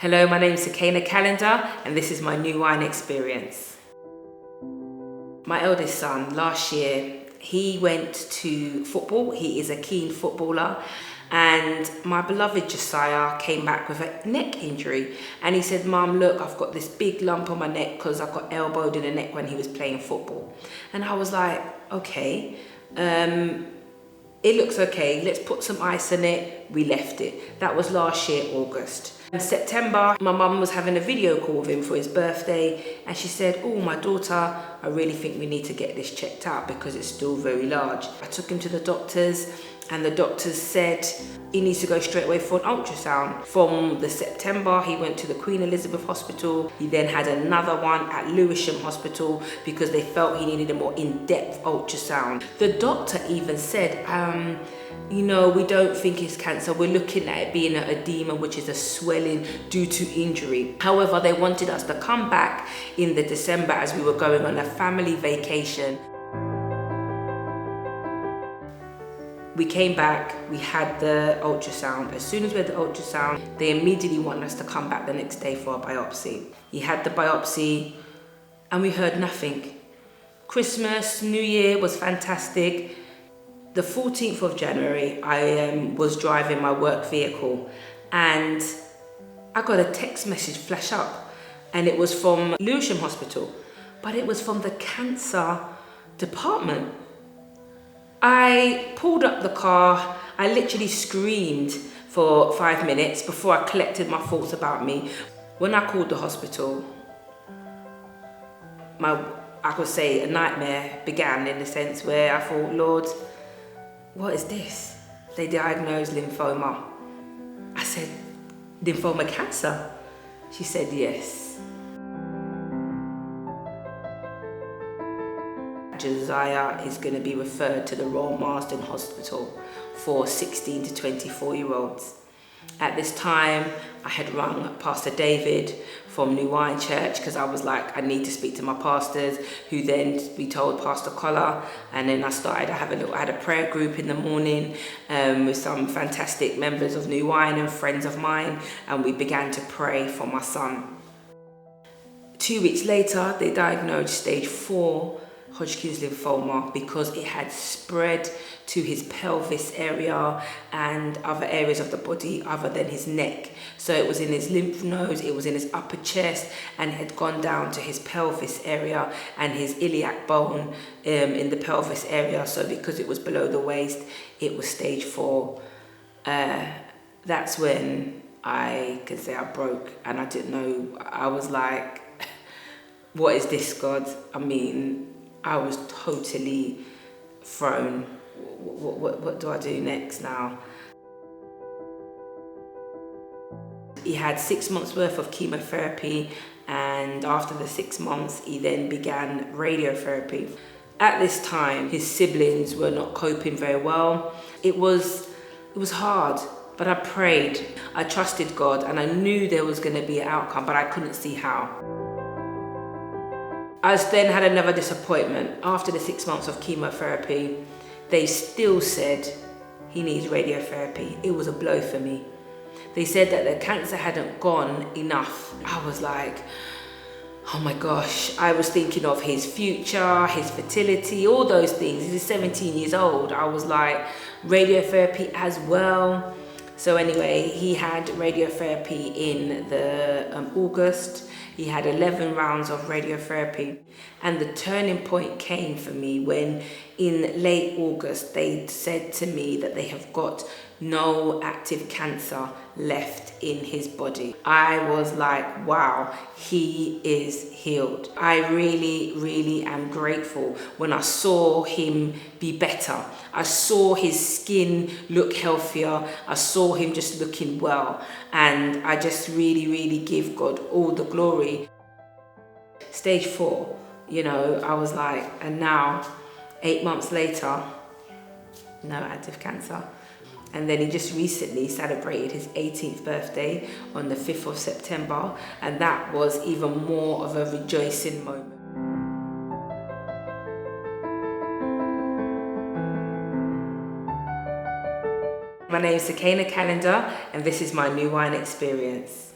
Hello, my name is Sukaena Calendar and this is my new wine experience. My eldest son, last year, he went to football. He is a keen footballer, and my beloved Josiah came back with a neck injury, and he said, "Mum, look, I've got this big lump on my neck because I got elbowed in the neck when he was playing football." And I was like, okay, it looks okay, let's put some ice in it. We left it. That was last year, August. In September, my mum was having a video call with him for his birthday, and she said, "Oh, my daughter, I really think we need to get this checked out because it's still very large." I took him to the doctors, and the doctors said he needs to go straight away for an ultrasound. From the September, he went to the Queen Elizabeth Hospital. He then had another one at Lewisham Hospital because they felt he needed a more in-depth ultrasound. The doctor even said, we don't think it's cancer. We're looking at it being an edema, which is a swelling due to injury. However, they wanted us to come back in the December as we were going on a family vacation. We came back, we had the ultrasound. As soon as we had the ultrasound, they immediately wanted us to come back the next day for a biopsy. He had the biopsy and we heard nothing. Christmas, New Year was fantastic. The 14th of January, I was driving my work vehicle and I got a text message flash up, and it was from Lewisham Hospital, but it was from the cancer department. I pulled up the car, I literally screamed for 5 minutes before I collected my thoughts about me. When I called the hospital, I could say a nightmare began, in the sense where I thought, Lord, what is this? They diagnosed lymphoma. I said, lymphoma cancer? She said, yes. Josiah is going to be referred to the Royal Marsden Hospital for 16 to 24-year-olds. At this time, I had rung Pastor David from New Wine Church because I was like, I need to speak to my pastors, who then we told Pastor Collar, and then I had a prayer group in the morning with some fantastic members of New Wine and friends of mine, and we began to pray for my son. 2 weeks later, they diagnosed stage 4 Hodgkin's lymphoma because it had spread to his pelvis area and other areas of the body other than his neck. So it was in his lymph nodes, it was in his upper chest, and had gone down to his pelvis area and his iliac bone in the pelvis area. So because it was below the waist, it was stage 4. That's when I could say I broke, and I didn't know. I was like, what is this, God? I mean, I was totally thrown. What do I do next now? He had 6 months worth of chemotherapy, and after the 6 months, he then began radiotherapy. At this time, his siblings were not coping very well. It was hard, but I prayed. I trusted God, and I knew there was going to be an outcome, but I couldn't see how. I then had another disappointment. After the 6 months of chemotherapy, they still said he needs radiotherapy. It was a blow for me. They said that the cancer hadn't gone enough. I was like, oh my gosh. I was thinking of his future, his fertility, all those things. He's 17 years old. I was like, radiotherapy as well. So anyway, he had radiotherapy in the August. He had 11 rounds of radiotherapy. And the turning point came for me when in late August, they said to me that they have got no active cancer left in his body. I was like, wow, he is healed. I really, really am grateful when I saw him be better. I saw his skin look healthier. I saw him just looking well. And I just really, really give God all the glory. Stage 4, I was like, and now 8 months later, no active cancer. And then he just recently celebrated his 18th birthday on the 5th of September, and that was even more of a rejoicing moment. My name is Sukaena Calendar, and this is my new wine experience.